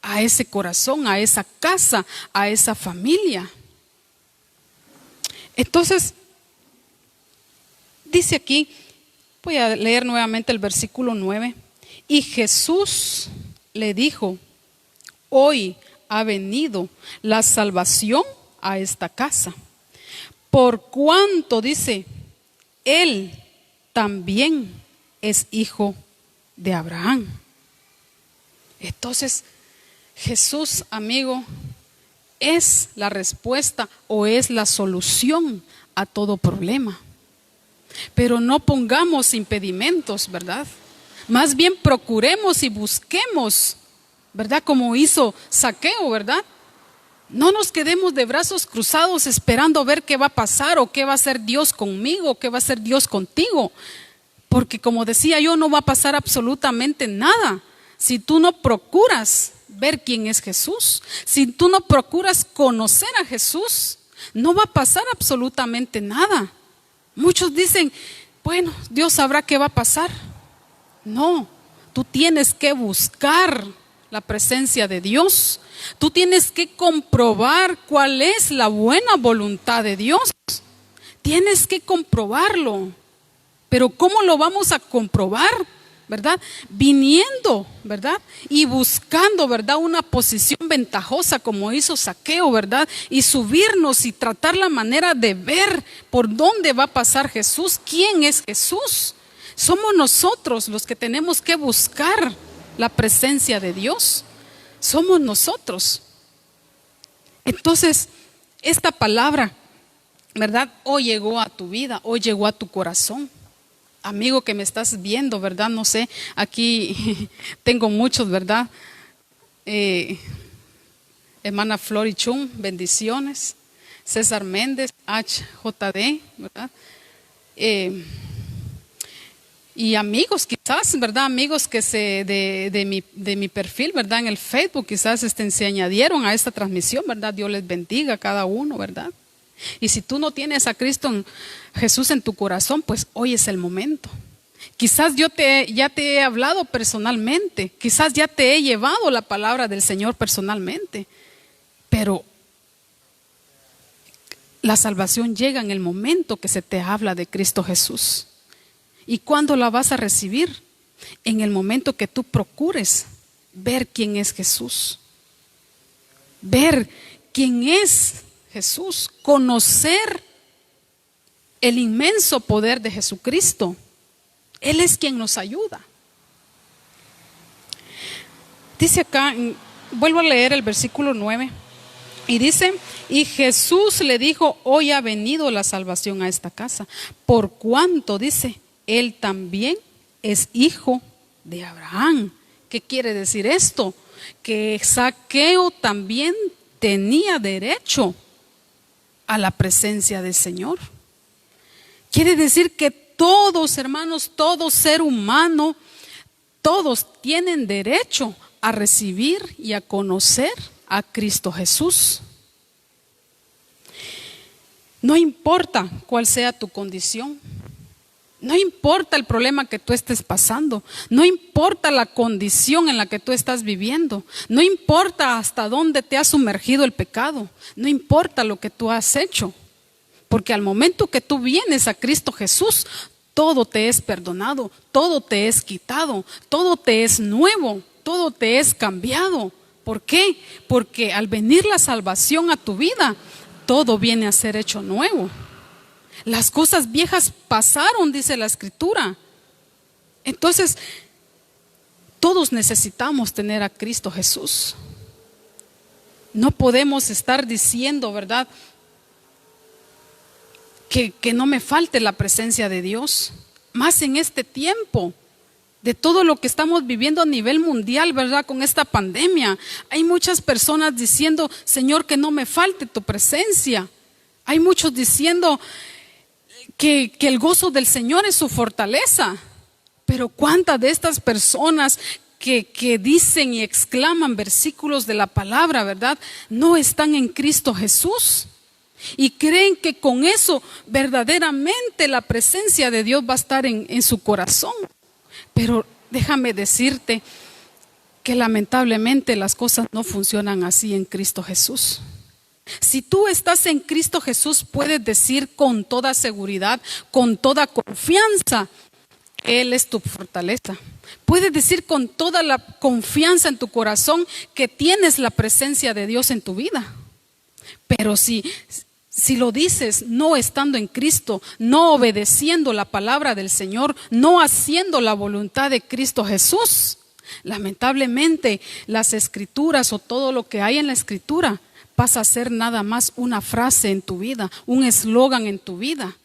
a ese corazón, a esa casa, a esa familia. Entonces, dice aquí, voy a leer nuevamente el versículo 9. Y Jesús le dijo: hoy ha venido la salvación a esta casa, por cuanto, dice, él también es hijo de Abraham. Entonces, Jesús, amigo, es la respuesta o es la solución a todo problema. Pero no pongamos impedimentos, ¿verdad? Más bien procuremos y busquemos, ¿verdad? Como hizo Zaqueo, ¿verdad? No nos quedemos de brazos cruzados esperando ver qué va a pasar o qué va a hacer Dios conmigo, o qué va a hacer Dios contigo. Porque como decía yo, no va a pasar absolutamente nada si tú no procuras ver quién es Jesús. Si tú no procuras conocer a Jesús, no va a pasar absolutamente nada. Muchos dicen, bueno, Dios sabrá qué va a pasar. No, tú tienes que buscar la presencia de Dios. Tú tienes que comprobar cuál es la buena voluntad de Dios. Tienes que comprobarlo. Pero ¿cómo lo vamos a comprobar? ¿Verdad? Viniendo, ¿verdad? Y buscando, ¿verdad? Una posición ventajosa como hizo Zaqueo, ¿verdad? Y subirnos y tratar la manera de ver por dónde va a pasar Jesús. ¿Quién es Jesús? Somos nosotros los que tenemos que buscar la presencia de Dios. Somos nosotros. Entonces, esta palabra, ¿verdad? Hoy llegó a tu vida, hoy llegó a tu corazón. Amigo que me estás viendo, ¿verdad? No sé, aquí tengo muchos, ¿verdad? Hermana Flori Chun, bendiciones. César Méndez, HJD, ¿verdad? Y amigos quizás, ¿verdad? Amigos que de mi perfil, ¿verdad? En el Facebook quizás se añadieron a esta transmisión, ¿verdad? Dios les bendiga a cada uno, ¿verdad? Y si tú no tienes a Cristo Jesús en tu corazón, pues hoy es el momento. Quizás yo ya te he hablado personalmente, quizás ya te he llevado la palabra del Señor personalmente, pero la salvación llega en el momento que se te habla de Cristo Jesús. ¿Y cuándo la vas a recibir? En el momento que tú procures ver quién es Jesús, ver quién es Jesús, conocer el inmenso poder de Jesucristo. Él es quien nos ayuda. Dice acá, vuelvo a leer el versículo 9, y dice: y Jesús le dijo: hoy ha venido la salvación a esta casa, por cuanto, dice, él también es hijo de Abraham. ¿Qué quiere decir esto? Que Zaqueo también tenía derecho a la presencia del Señor. Quiere decir que todos, hermanos, todo ser humano, todos tienen derecho a recibir y a conocer a Cristo Jesús. No importa cuál sea tu condición, no importa el problema que tú estés pasando, no importa la condición en la que tú estás viviendo, no importa hasta dónde te ha sumergido el pecado, no importa lo que tú has hecho, porque al momento que tú vienes a Cristo Jesús, todo te es perdonado, todo te es quitado, todo te es nuevo, todo te es cambiado. ¿Por qué? Porque al venir la salvación a tu vida, todo viene a ser hecho nuevo. Las cosas viejas pasaron, dice la Escritura. Entonces, todos necesitamos tener a Cristo Jesús. No podemos estar diciendo, ¿verdad?, que no me falte la presencia de Dios. Más en este tiempo de todo lo que estamos viviendo a nivel mundial, ¿verdad? Con esta pandemia. Hay muchas personas diciendo, Señor, que no me falte tu presencia. Hay muchos diciendo que el gozo del Señor es su fortaleza. Pero ¿cuántas de estas personas que dicen y exclaman versículos de la palabra, ¿verdad?, no están en Cristo Jesús? Y creen que con eso verdaderamente la presencia de Dios va a estar en su corazón. Pero déjame decirte que lamentablemente las cosas no funcionan así en Cristo Jesús. Si tú estás en Cristo Jesús, puedes decir con toda seguridad, con toda confianza, Él es tu fortaleza. Puedes decir con toda la confianza en tu corazón que tienes la presencia de Dios en tu vida. Pero si lo dices no estando en Cristo, no obedeciendo la palabra del Señor, no haciendo la voluntad de Cristo Jesús, lamentablemente las escrituras o todo lo que hay en la escritura pasa a ser nada más una frase en tu vida, un eslogan en tu vida,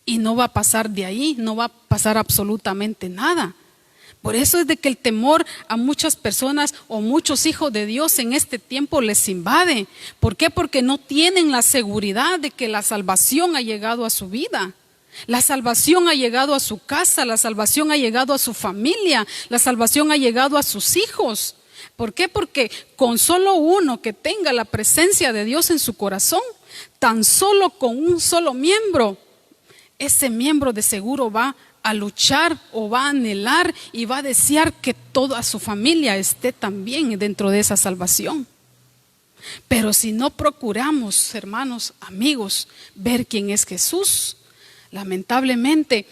y no va a pasar de ahí, no va a pasar absolutamente nada. Por eso es de que el temor a muchas personas o muchos hijos de Dios en este tiempo les invade. ¿Por qué? Porque no tienen la seguridad de que la salvación ha llegado a su vida. La salvación ha llegado a su casa, la salvación ha llegado a su familia, la salvación ha llegado a sus hijos. ¿Por qué? Porque con solo uno que tenga la presencia de Dios en su corazón, tan solo con un solo miembro, ese miembro de seguro va a luchar o va a anhelar y va a desear que toda su familia esté también dentro de esa salvación. Pero si no procuramos, hermanos, amigos, ver quién es Jesús, lamentablemente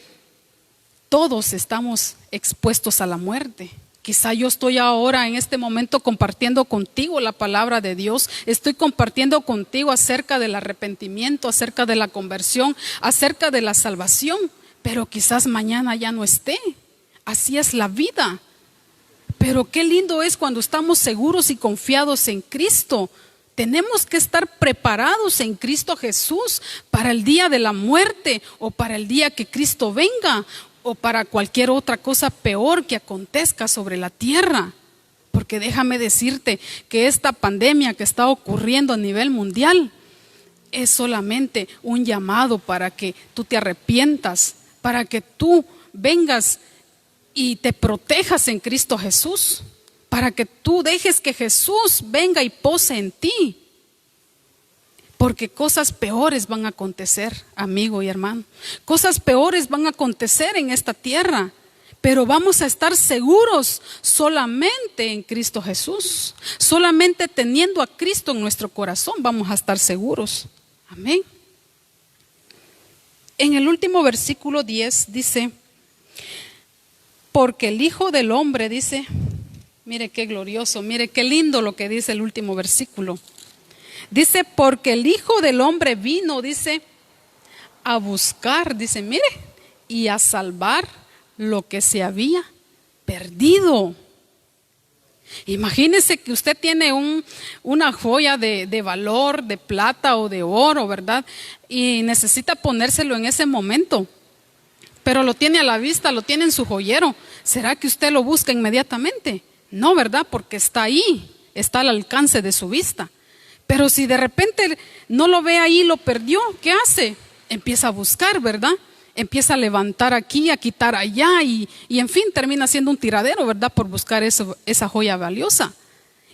todos estamos expuestos a la muerte. Quizá yo estoy ahora en este momento compartiendo contigo la palabra de Dios, estoy compartiendo contigo acerca del arrepentimiento, acerca de la conversión, acerca de la salvación, pero quizás mañana ya no esté. Así es la vida. Pero qué lindo es cuando estamos seguros y confiados en Cristo. Tenemos que estar preparados en Cristo Jesús para el día de la muerte o para el día que Cristo venga, o para cualquier otra cosa peor que acontezca sobre la tierra. Porque déjame decirte que esta pandemia que está ocurriendo a nivel mundial es solamente un llamado para que tú te arrepientas, para que tú vengas y te protejas en Cristo Jesús, para que tú dejes que Jesús venga y pose en ti. Porque cosas peores van a acontecer, amigo y hermano. Cosas peores van a acontecer en esta tierra. Pero vamos a estar seguros solamente en Cristo Jesús. Solamente teniendo a Cristo en nuestro corazón vamos a estar seguros. Amén. En el último versículo 10 dice, porque el Hijo del Hombre dice, mire qué glorioso, mire qué lindo lo que dice el último versículo. Dice, porque el Hijo del Hombre vino, dice, a buscar, dice, mire, y a salvar lo que se había perdido. Imagínese que usted tiene una joya de valor, de plata o de oro, ¿verdad? Y necesita ponérselo en ese momento, pero lo tiene a la vista, lo tiene en su joyero. ¿Será que usted lo busca inmediatamente? No, ¿verdad? Porque está ahí, está al alcance de su vista. Pero si de repente no lo ve ahí, lo perdió, ¿qué hace? Empieza a buscar, ¿verdad? Empieza a levantar aquí, a quitar allá y en fin, termina siendo un tiradero, ¿verdad? Por buscar esa joya valiosa.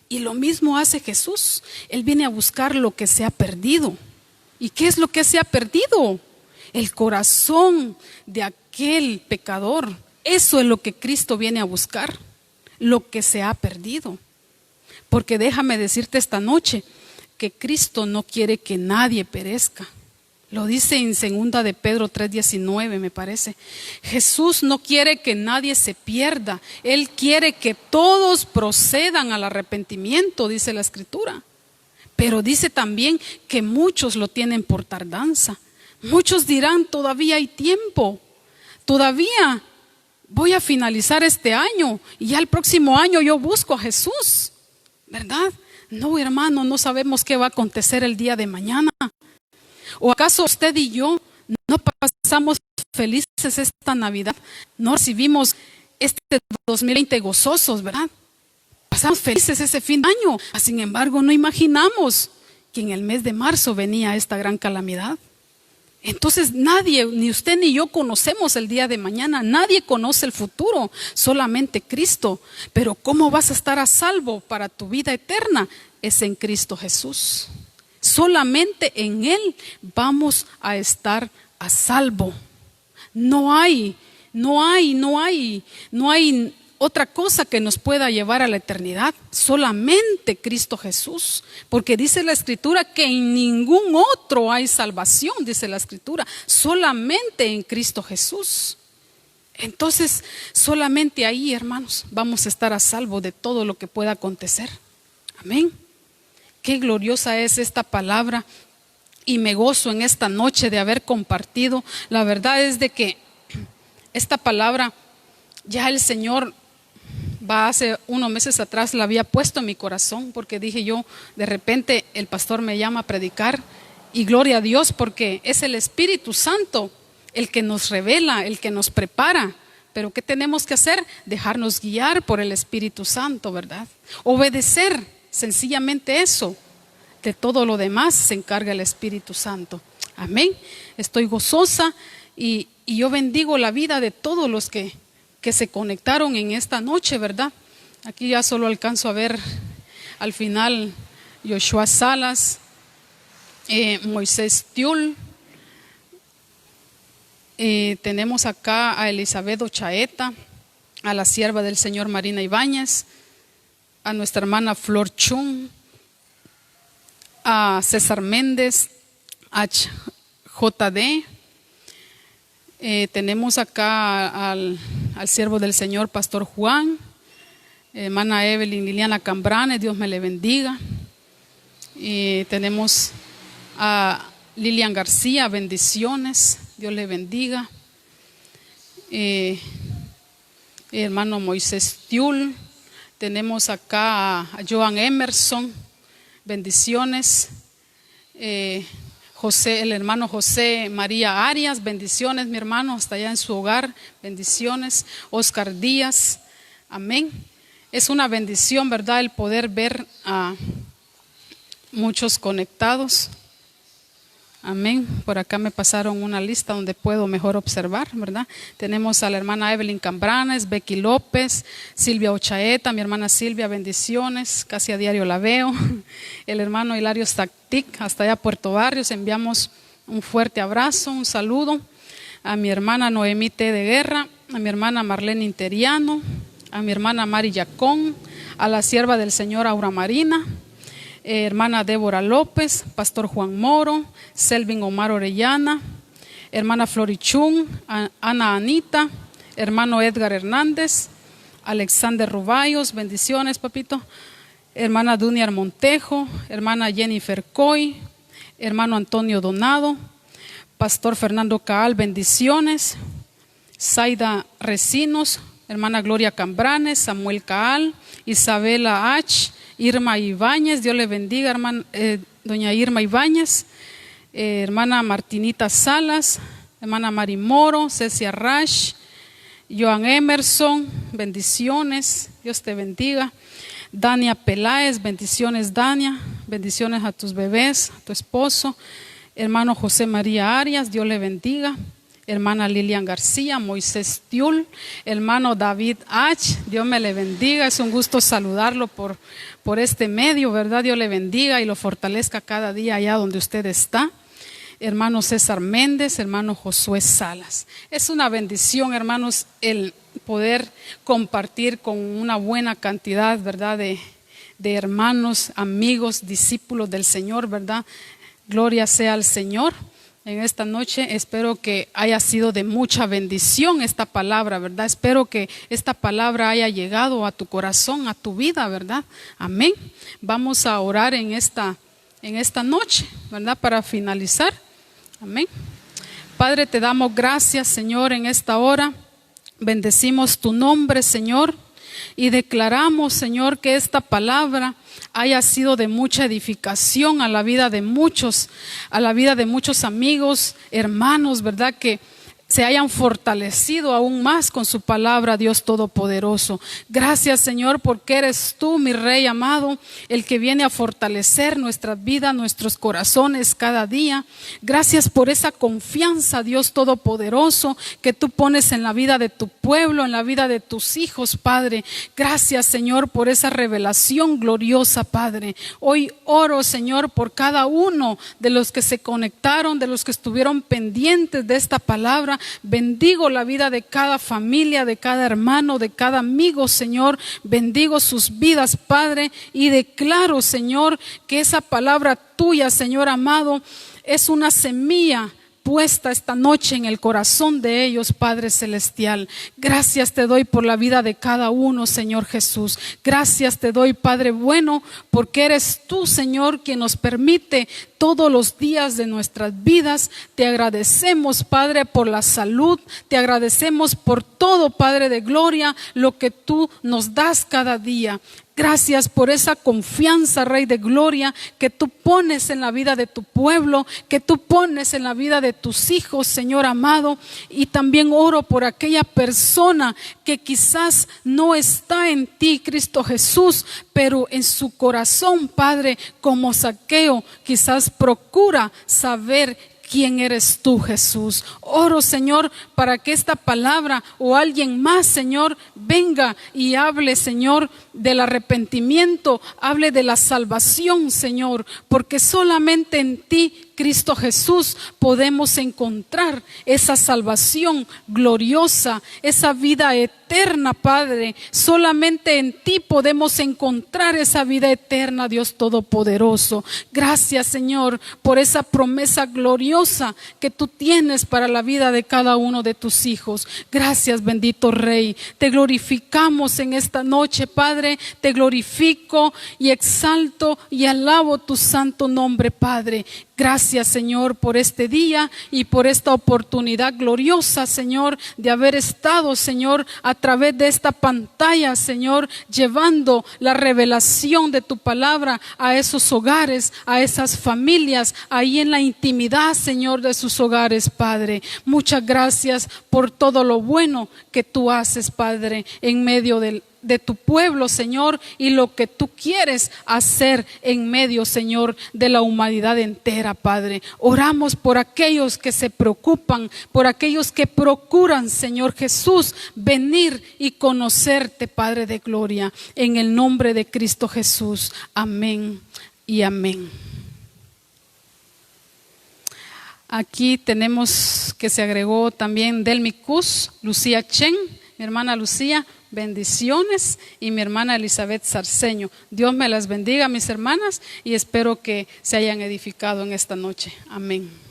Y lo mismo hace Jesús. Él viene a buscar lo que se ha perdido. ¿Y qué es lo que se ha perdido? El corazón de aquel pecador. Eso es lo que Cristo viene a buscar, lo que se ha perdido. Porque déjame decirte esta noche que Cristo no quiere que nadie perezca. Lo dice en 2 de Pedro 3:19, me parece. Jesús no quiere que nadie se pierda. Él quiere que todos procedan al arrepentimiento, dice la Escritura. Pero dice también que muchos lo tienen por tardanza. Muchos dirán, todavía hay tiempo. Todavía voy a finalizar este año y ya el próximo año yo busco a Jesús, ¿verdad? No, hermano, no sabemos qué va a acontecer el día de mañana. ¿O acaso usted y yo no pasamos felices esta Navidad? No recibimos este 2020 gozosos, ¿verdad? Pasamos felices ese fin de año. Sin embargo, no imaginamos que en el mes de marzo venía esta gran calamidad. Entonces nadie, ni usted ni yo conocemos el día de mañana, nadie conoce el futuro, solamente Cristo. Pero ¿cómo vas a estar a salvo para tu vida eterna? Es en Cristo Jesús. Solamente en Él vamos a estar a salvo. No hay otra cosa que nos pueda llevar a la eternidad, solamente Cristo Jesús, porque dice la Escritura que en ningún otro hay salvación, dice la Escritura, solamente en Cristo Jesús. Entonces, solamente ahí, hermanos, vamos a estar a salvo de todo lo que pueda acontecer. Amén. Qué gloriosa es esta palabra y me gozo en esta noche de haber compartido. La verdad es de que esta palabra ya el Señor hace unos meses atrás la había puesto en mi corazón, porque dije yo, de repente el pastor me llama a predicar y gloria a Dios, porque es el Espíritu Santo el que nos revela, el que nos prepara. Pero ¿qué tenemos que hacer? Dejarnos guiar por el Espíritu Santo, ¿verdad? Obedecer, sencillamente eso. De todo lo demás se encarga el Espíritu Santo. Amén. Estoy gozosa y yo bendigo la vida de todos los que se conectaron en esta noche, ¿verdad? Aquí ya solo alcanzo a ver al final Joshua Salas, Moisés Tiul, tenemos acá a Elizabeth Ochaeta, a la sierva del Señor Marina Ibáñez, a nuestra hermana Flor Chun, a César Méndez, a JD. Tenemos acá al siervo del Señor, Pastor Juan, hermana Evelyn Liliana Cambrane, Dios me le bendiga. Tenemos a Lilian García, bendiciones, Dios le bendiga. Hermano Moisés Tiul, tenemos acá a Joan Emerson, bendiciones. El hermano José María Arias, bendiciones, mi hermano, hasta allá en su hogar, bendiciones. Oscar Díaz, amén. Es una bendición, ¿verdad?, el poder ver a muchos conectados. Amén. Por acá me pasaron una lista donde puedo mejor observar, ¿verdad? Tenemos a la hermana Evelyn Cambranes, Becky López, Silvia Ochaeta, mi hermana Silvia, bendiciones, casi a diario la veo. El hermano Hilario Stactic, hasta allá Puerto Barrios, enviamos un fuerte abrazo, un saludo. A mi hermana Noemí T. de Guerra, a mi hermana Marlene Interiano, a mi hermana Mari Yacón, a la sierva del Señor Aura Marina, hermana Débora López, pastor Juan Moro, Selvin Omar Orellana, hermana Florichún, Ana Anita, hermano Edgar Hernández, Alexander Rubayos, bendiciones, papito, hermana Duniar Montejo, hermana Jennifer Coy, hermano Antonio Donado, pastor Fernando Caal, bendiciones, Zaida Recinos, hermana Gloria Cambranes, Samuel Caal, Isabela H., Irma Ibáñez, Dios le bendiga, hermana, doña Irma Ibáñez, hermana Martinita Salas, hermana Mari Moro, Cecia Rash, Joan Emerson, bendiciones, Dios te bendiga. Dania Peláez, bendiciones Dania, bendiciones a tus bebés, a tu esposo. Hermano José María Arias, Dios le bendiga. Hermana Lilian García, Moisés Tiul, hermano David H., Dios me le bendiga, es un gusto saludarlo por este medio, ¿verdad? Dios le bendiga y lo fortalezca cada día allá donde usted está. Hermano César Méndez, hermano Josué Salas. Es una bendición, hermanos, el poder compartir con una buena cantidad, ¿verdad?, de hermanos, amigos, discípulos del Señor, ¿verdad? Gloria sea al Señor. En esta noche espero que haya sido de mucha bendición esta palabra, ¿verdad? Espero que esta palabra haya llegado a tu corazón, a tu vida, ¿verdad? Amén. Vamos a orar en esta noche, ¿verdad? Para finalizar. Amén. Padre, te damos gracias, Señor, en esta hora. Bendecimos tu nombre, Señor. y declaramos, Señor, que esta palabra haya sido de mucha edificación a la vida de muchos, amigos, hermanos, ¿verdad? Que se hayan fortalecido aún más con su palabra, Dios Todopoderoso. Gracias, Señor, porque eres tú, mi Rey amado, el que viene a fortalecer nuestras vidas, nuestros corazones cada día. Gracias por esa confianza, Dios Todopoderoso, que tú pones en la vida de tu pueblo, en la vida de tus hijos, Padre. Gracias, Señor, por esa revelación gloriosa, Padre. Hoy oro, Señor, por cada uno de los que se conectaron, de los que estuvieron pendientes de esta palabra. Bendigo la vida de cada familia, de cada hermano, de cada amigo, Señor. Bendigo sus vidas, Padre, y declaro, Señor, que esa palabra tuya, Señor amado, es una semilla puesta esta noche en el corazón de ellos, Padre Celestial. Gracias te doy por la vida de cada uno, Señor Jesús. Gracias te doy, Padre bueno, porque eres tú, Señor, quien nos permite todos los días de nuestras vidas. Te agradecemos, Padre, por la salud. Te agradecemos por todo, Padre de gloria, lo que tú nos das cada día. Gracias por esa confianza, Rey de gloria, que tú pones en la vida de tu pueblo, que tú pones en la vida de tus hijos, Señor amado. Y también oro por aquella persona que quizás no está en ti, Cristo Jesús, pero en su corazón, Padre, como Zaqueo, quizás procura saber quién eres tú, Jesús. Oro, Señor, para que esta palabra o alguien más, Señor, venga y hable, Señor, del arrepentimiento, hable de la salvación, Señor, porque solamente en ti, Cristo Jesús, podemos encontrar esa salvación gloriosa, esa vida eterna, Padre. Solamente en ti podemos encontrar esa vida eterna, Dios Todopoderoso. Gracias, Señor, por esa promesa gloriosa que tú tienes para la vida de cada uno de tus hijos. Gracias, bendito Rey. Te glorificamos en esta noche, Padre. Te glorifico y exalto y alabo tu santo nombre, Padre. Gracias, Señor, por este día y por esta oportunidad gloriosa, Señor, de haber estado, Señor, a través de esta pantalla, Señor, llevando la revelación de tu palabra a esos hogares, a esas familias, ahí en la intimidad, Señor, de sus hogares, Padre. Muchas gracias por todo lo bueno que tú haces, Padre, en medio de tu pueblo, Señor, y lo que tú quieres hacer en medio, Señor, de la humanidad entera, Padre. Oramos por aquellos que se preocupan, por aquellos que procuran, Señor Jesús, venir y conocerte, Padre de gloria, en el nombre de Cristo Jesús. Amén y amén. Aquí tenemos que se agregó también Delmi Cus, Lucía Chen, mi hermana Lucía, bendiciones, y mi hermana Elizabeth Sarceño. Dios me las bendiga, mis hermanas, y espero que se hayan edificado en esta noche. Amén.